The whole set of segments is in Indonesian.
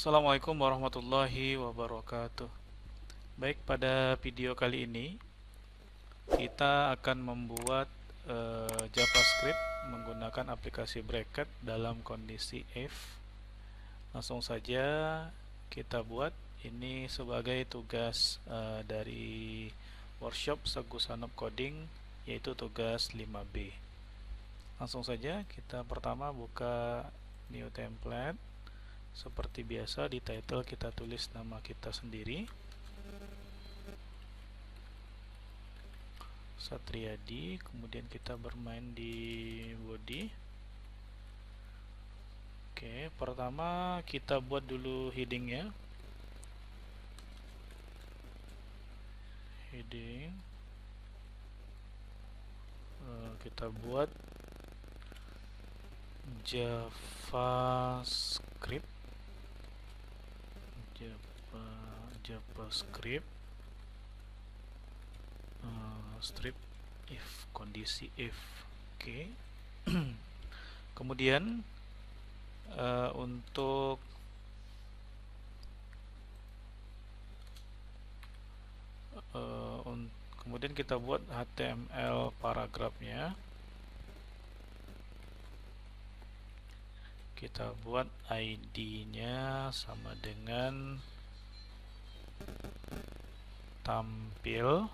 Assalamualaikum warahmatullahi wabarakatuh. Baik, pada video kali ini kita akan membuat JavaScript menggunakan aplikasi bracket dalam kondisi if. Langsung saja kita buat. Ini sebagai tugas dari workshop Sagu Sanop Coding, yaitu tugas 5B. Langsung saja kita pertama buka new template. Seperti biasa, di title kita tulis nama kita sendiri, Satriadi. Kemudian kita bermain di body. Oke, pertama kita buat dulu headingnya. Heading kita buat JavaScript strip if, kondisi if. Oke. Kemudian untuk kemudian kita buat HTML paragrafnya. Kita buat ID-nya sama dengan tampil.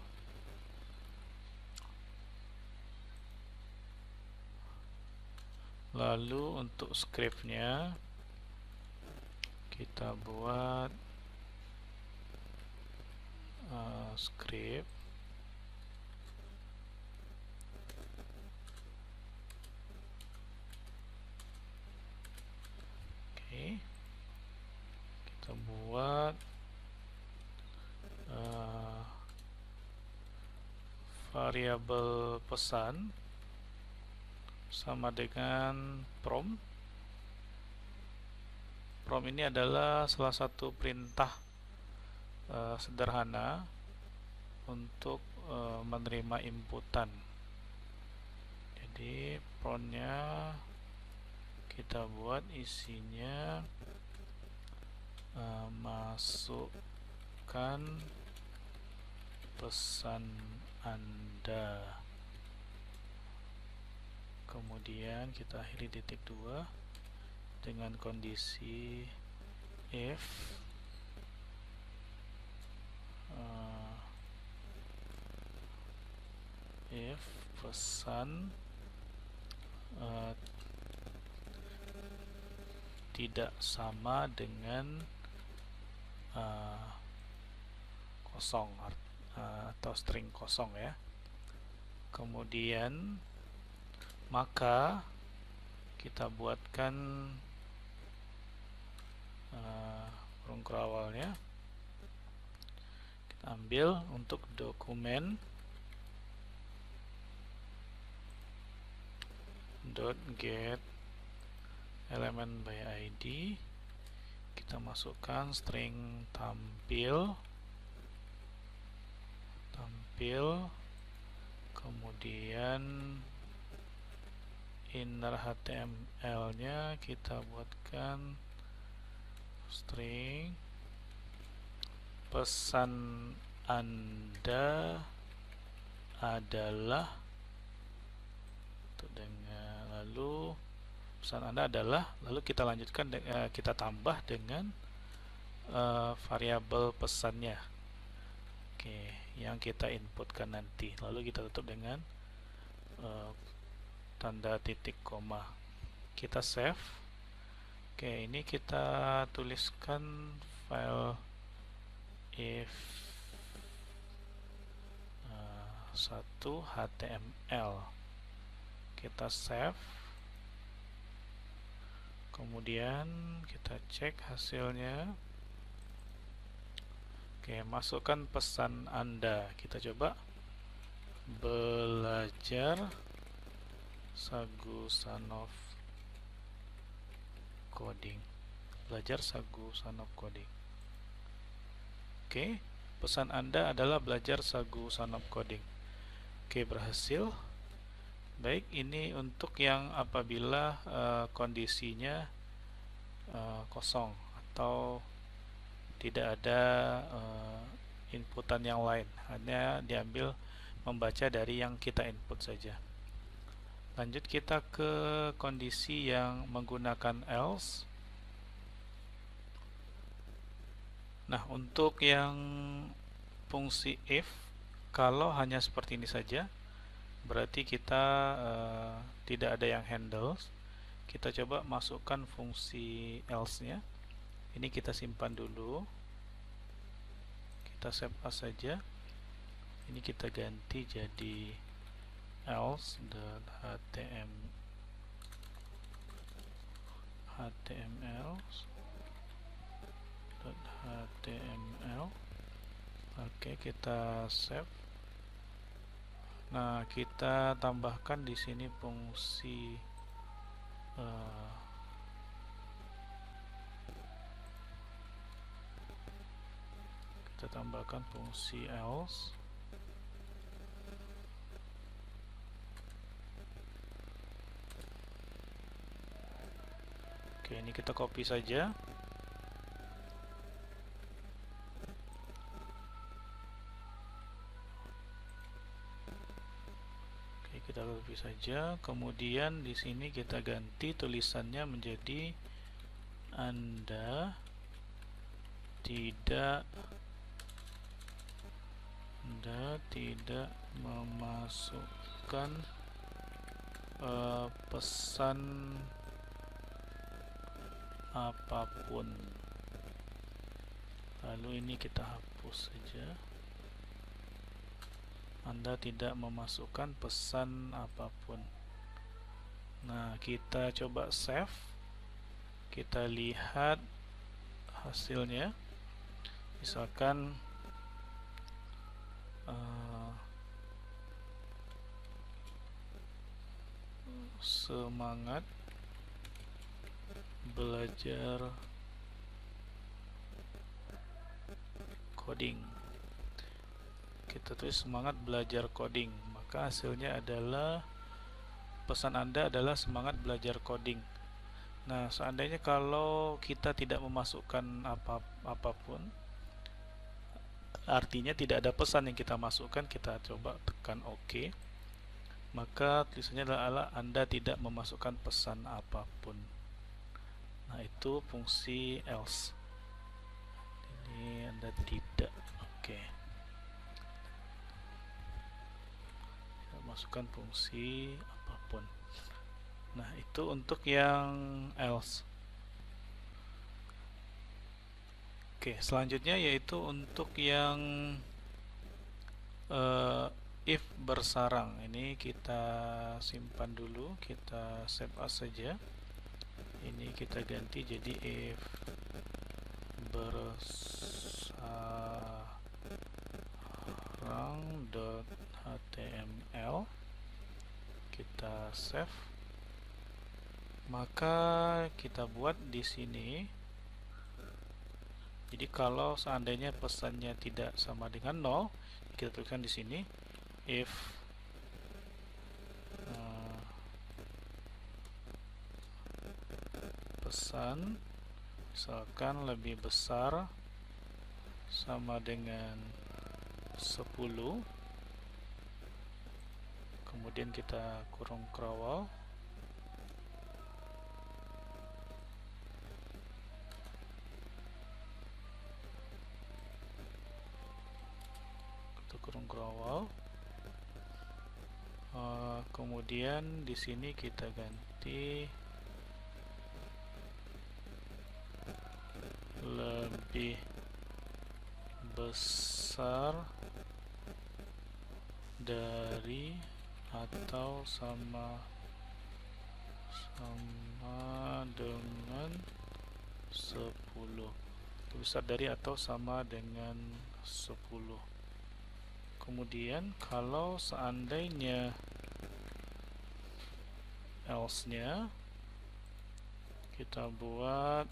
Lalu untuk script-nya kita buat script kita buat variabel pesan sama dengan prompt. Prompt ini adalah salah satu perintah sederhana untuk menerima inputan. Jadi promptnya kita buat isinya masukkan pesan Anda. Kemudian kita akhiri titik 2 dengan kondisi if pesan tidak sama dengan kosong atau string kosong ya. Kemudian maka kita buatkan kurung kerawalnya. Kita ambil untuk dokumen .get element by ID. Kita masukkan string tampil, kemudian inner HTML nya kita buatkan string pesan Anda adalah lalu kita lanjutkan kita tambah dengan variabel pesannya. Oke, yang kita inputkan nanti. Lalu kita tutup dengan tanda titik koma. Kita save. Oke, ini kita tuliskan file if 1 HTML. Kita save. Kemudian kita cek hasilnya. Oke, masukkan pesan Anda. Kita coba belajar Sagu Sanop Coding. Oke, pesan Anda adalah belajar Sagu Sanop Coding. Oke, berhasil. Baik, ini untuk yang apabila kondisinya kosong atau tidak ada inputan yang lain, hanya diambil membaca dari yang kita input saja. Lanjut kita ke kondisi yang menggunakan else. Nah, untuk yang fungsi if, kalau hanya seperti ini saja, berarti kita tidak ada yang handles. Kita coba masukkan fungsi else-nya. Ini kita simpan dulu. Kita save as saja. Ini kita ganti jadi else.html. Oke, kita save. Nah, kita tambahkan di sini fungsi else. Oke, ini kita copy saja. Oke, kita copy saja. Kemudian di sini kita ganti tulisannya menjadi Anda tidak memasukkan pesan apapun. Lalu ini kita hapus saja. Anda tidak memasukkan pesan apapun. Nah, kita coba save. Kita lihat hasilnya. Misalkan semangat belajar coding. Kita tulis semangat belajar coding, maka hasilnya adalah pesan Anda adalah semangat belajar coding. Nah, seandainya kalau kita tidak memasukkan apapun, artinya tidak ada pesan yang kita masukkan, kita coba tekan OK. Maka tulisannya adalah Anda tidak memasukkan pesan apapun. Nah, itu fungsi else. Ini Anda tidak. Oke. Kita masukkan fungsi apapun. Nah, itu untuk yang else. Oke, selanjutnya yaitu untuk yang if bersarang. Ini kita simpan dulu, kita save as saja. Ini kita ganti jadi if bersarang.html. Kita save. Maka kita buat di sini. Jadi kalau seandainya pesannya tidak sama dengan 0, kita tuliskan di sini if pesan misalkan lebih besar sama dengan 10, kemudian kita kurung krawal. Kemudian di sini kita ganti lebih besar dari atau sama dengan 10. Besar dari atau sama dengan 10. Kemudian kalau seandainya else-nya kita buat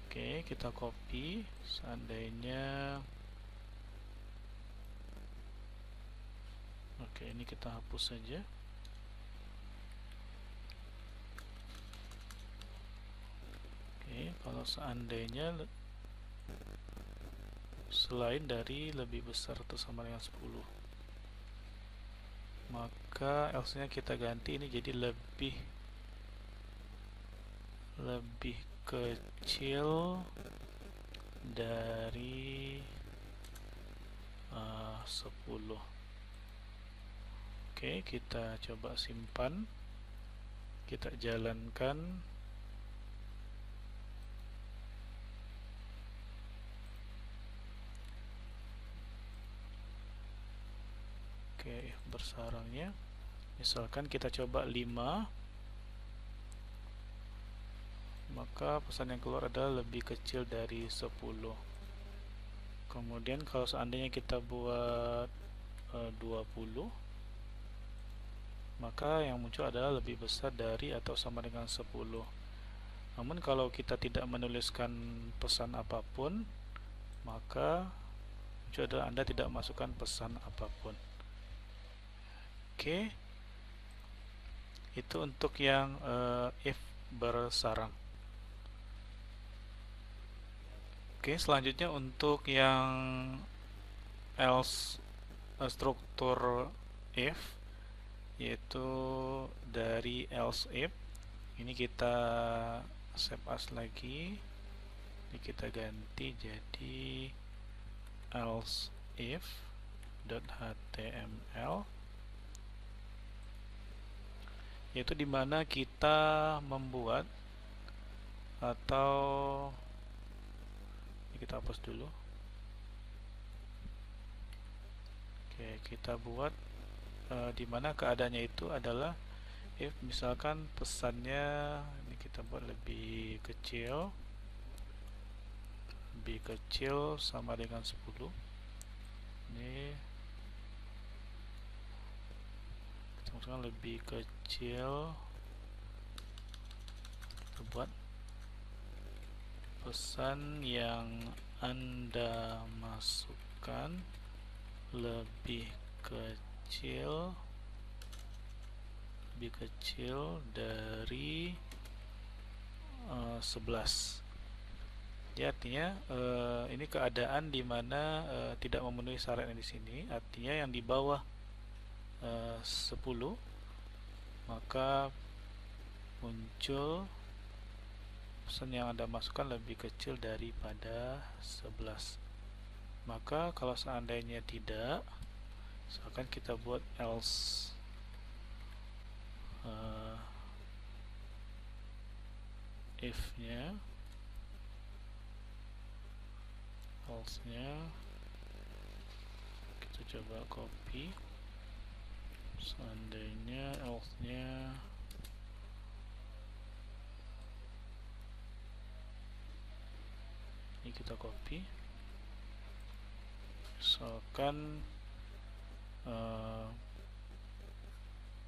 oke, kita copy. Seandainya oke, ini kita hapus saja. Kalau seandainya selain dari lebih besar atau sama dengan 10, maka else nya kita ganti ini jadi lebih kecil dari 10. Oke, kita coba simpan, kita jalankan. Oke, bersarangnya misalkan kita coba 5, maka pesan yang keluar adalah lebih kecil dari 10. Kemudian kalau seandainya kita buat 20, maka yang muncul adalah lebih besar dari atau sama dengan 10. Namun kalau kita tidak menuliskan pesan apapun, maka muncul adalah Anda tidak masukkan pesan apapun. Oke, itu untuk yang if bersarang. Oke, selanjutnya untuk yang else struktur if, yaitu dari else if. Ini kita save as lagi, ini kita ganti jadi else if.html, yaitu dimana kita membuat atau ini kita hapus dulu. Oke, kita buat dimana keadaannya itu adalah if misalkan pesannya ini kita buat lebih kecil sama dengan 10. Ini kita masukkan lebih kecil, kita buat pesan yang Anda masukkan lebih kecil dari 11. Ya, artinya ini keadaan di mana tidak memenuhi syaratnya di sini. Artinya yang di bawah 10, maka muncul pesan yang Anda masukkan lebih kecil daripada 11. Maka kalau seandainya tidak, misalkan kita buat else if-nya, else-nya kita coba copy. Seandainya else-nya ini kita copy, misalkan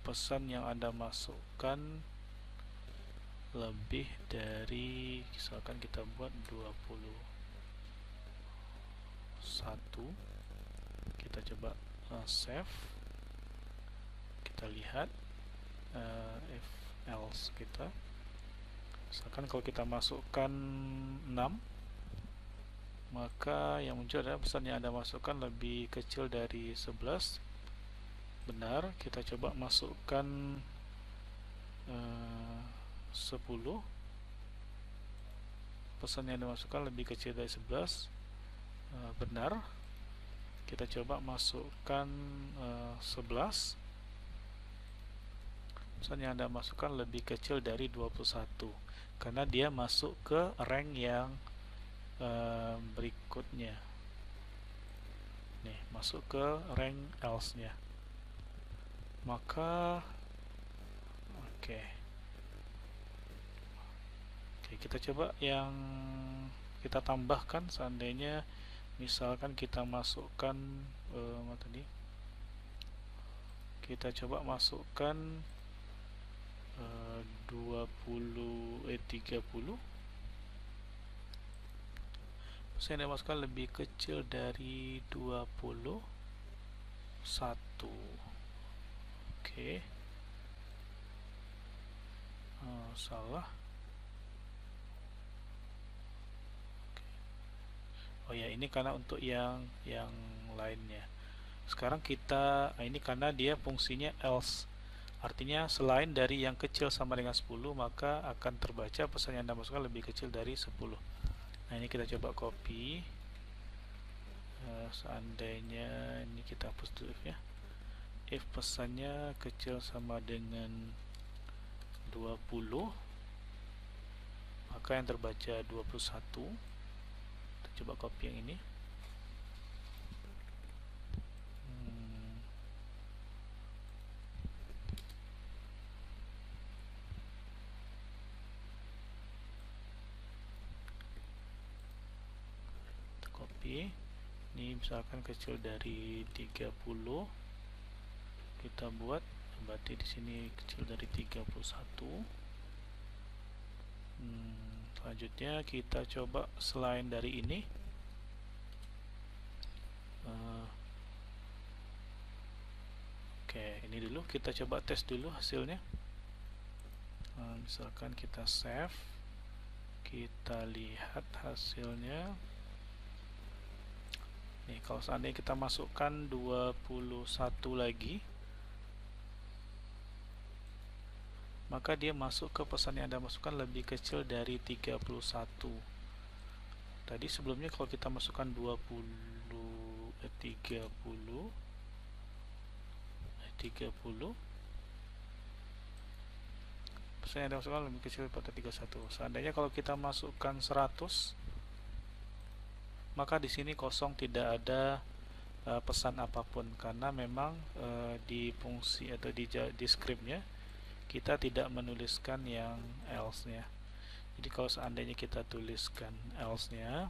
pesan yang Anda masukkan lebih dari, misalkan kita buat 21. Kita coba save, kita lihat if else kita, misalkan kalau kita masukkan 6, maka yang muncul adalah pesan yang Anda masukkan lebih kecil dari 11. Benar. Kita coba masukkan 10, pesan yang dimasukkan lebih kecil dari 11. Benar. Kita coba masukkan 11, pesan yang Anda masukkan lebih kecil dari 21, karena dia masuk ke rank yang berikutnya. Nih, masuk ke rank else-nya. Maka oke, kita coba yang kita tambahkan. Seandainya misalkan kita masukkan tadi kita coba masukkan 30, saya masukkan lebih kecil dari 21. Oke. Salah. Oh ya, ini karena untuk yang lainnya. Sekarang kita, nah ini karena dia fungsinya else. Artinya selain dari yang kecil sama dengan 10, maka akan terbaca pesan yang Anda masukkan lebih kecil dari 10. Nah, ini kita coba copy. Seandainya ini kita hapus dulu ya. If pesannya kecil sama dengan 20, maka yang terbaca 21. Kita coba copy yang ini. Kita copy. Ini misalkan kecil dari 30, kita buat berarti di sini kecil dari 31. Selanjutnya kita coba selain dari ini, oke, ini dulu kita coba tes dulu hasilnya. Misalkan kita save, kita lihat hasilnya. Nih, kalau seandainya kita masukkan 21 lagi, maka dia masuk ke pesan yang Anda masukkan lebih kecil dari 31. Tadi sebelumnya kalau kita masukkan 30, pesan yang Anda masukkan lebih kecil pada 31. Seandainya kalau kita masukkan 100, maka di sini kosong, tidak ada pesan apapun, karena memang di fungsi atau di scriptnya kita tidak menuliskan yang else-nya. Jadi kalau seandainya kita tuliskan else-nya,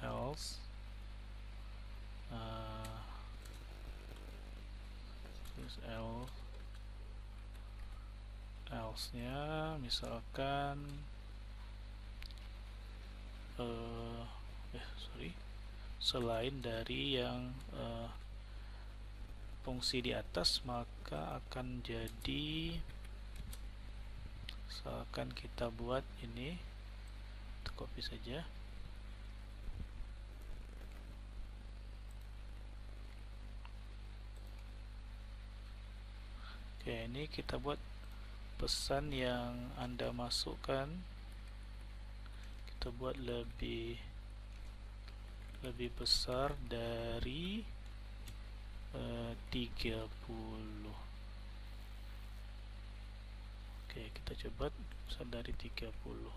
else else-nya misalkan selain dari yang fungsi di atas, maka akan jadi, misalkan kita buat ini, kita copy saja. Oke, ini kita buat pesan yang Anda masukkan, kita buat lebih besar dari 30. Oke, kita coba besar dari 30.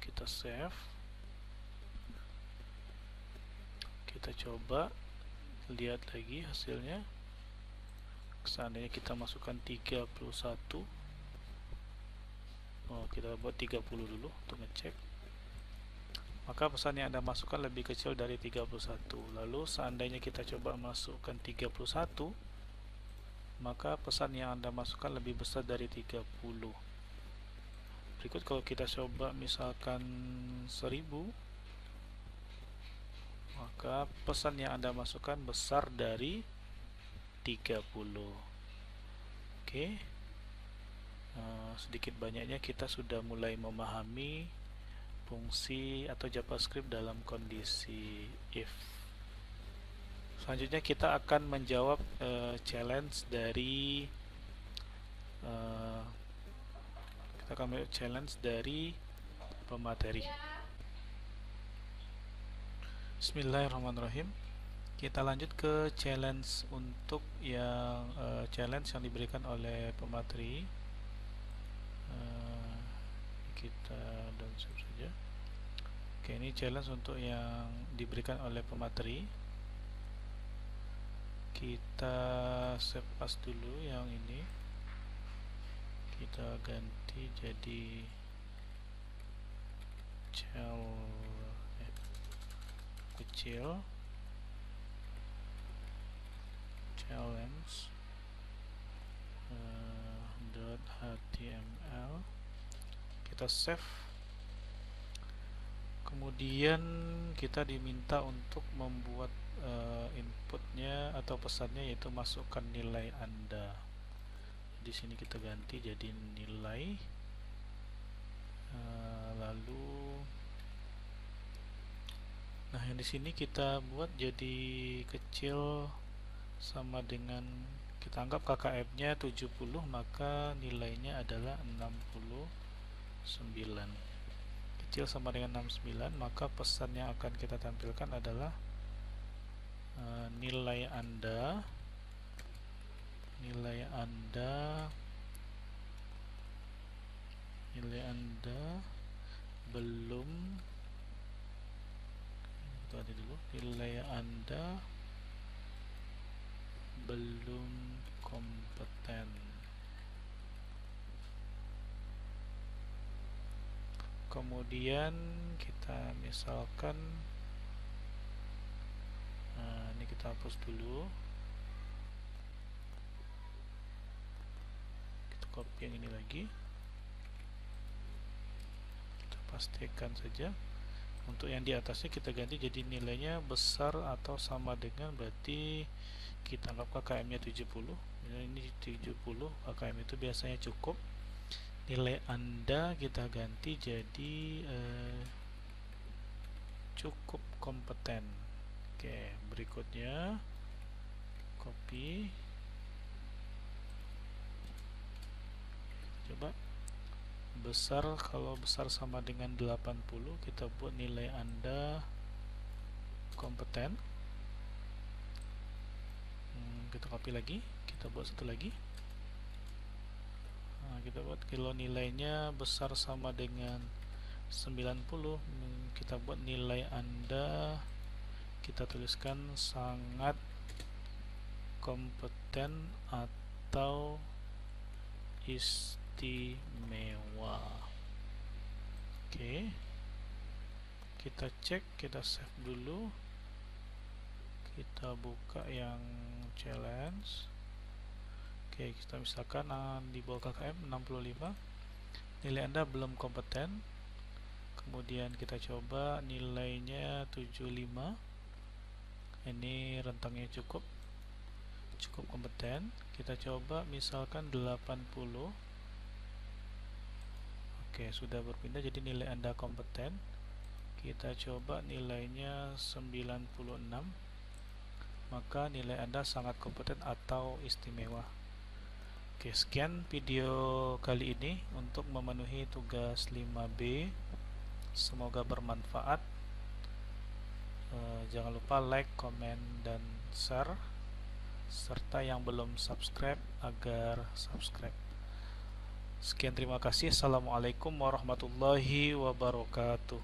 Kita save, kita coba lihat lagi hasilnya. Seandainya kita masukkan 31, kita buat 30 dulu untuk ngecek, maka pesan yang Anda masukkan lebih kecil dari 31. Lalu seandainya kita coba masukkan 31, maka pesan yang Anda masukkan lebih besar dari 30. Berikut kalau kita coba misalkan 1000, maka pesan yang Anda masukkan besar dari 30. Oke, sedikit banyaknya kita sudah mulai memahami fungsi atau JavaScript dalam kondisi if. Selanjutnya kita akan menjawab challenge dari pemateri. Bismillahirrahmanirrahim. Kita lanjut ke challenge untuk yang challenge yang diberikan oleh pemateri. Kita downsave saja. Oke, ini challenge untuk yang diberikan oleh pemateri. Kita save as dulu yang ini. Kita ganti jadi kecil challenge .html. Kita save. Kemudian kita diminta untuk membuat inputnya atau pesannya, yaitu masukkan nilai Anda. Di sini kita ganti jadi nilai, lalu di sini kita buat jadi kecil sama dengan, kita anggap KKM-nya 70, maka nilainya adalah 69. Kecil sama dengan 69, maka pesan yang akan kita tampilkan adalah nilai Anda belum, tadi dulu, nilai Anda belum kompeten. Kemudian kita misalkan ini kita hapus dulu, kita copy yang ini lagi, kita pastikan saja. Untuk yang di atasnya kita ganti jadi nilainya besar atau sama dengan, berarti kita anggap KKM nya 70. Ini 70, KKM itu biasanya cukup. Nilai Anda kita ganti jadi cukup kompeten. Oke, berikutnya copy, coba besar, kalau besar sama dengan 80 kita buat nilai Anda kompeten. Kita copy lagi, kita buat satu lagi. Kita buat kalau nilainya besar sama dengan 90, kita buat nilai Anda, kita tuliskan sangat kompeten atau istimewa. Oke, kita cek, kita save dulu, kita buka yang challenge. Oke, kita misalkan di bawah KKM 65, nilai Anda belum kompeten. Kemudian kita coba nilainya 75, ini rentangnya cukup kompeten. Kita coba misalkan 80. Oke, sudah berpindah jadi nilai Anda kompeten. Kita coba nilainya 96, maka nilai Anda sangat kompeten atau istimewa. Oke, sekian video kali ini untuk memenuhi tugas 5B. Semoga bermanfaat. Jangan lupa like, komen, dan share, serta yang belum subscribe agar subscribe. Sekian, terima kasih. Assalamualaikum warahmatullahi wabarakatuh.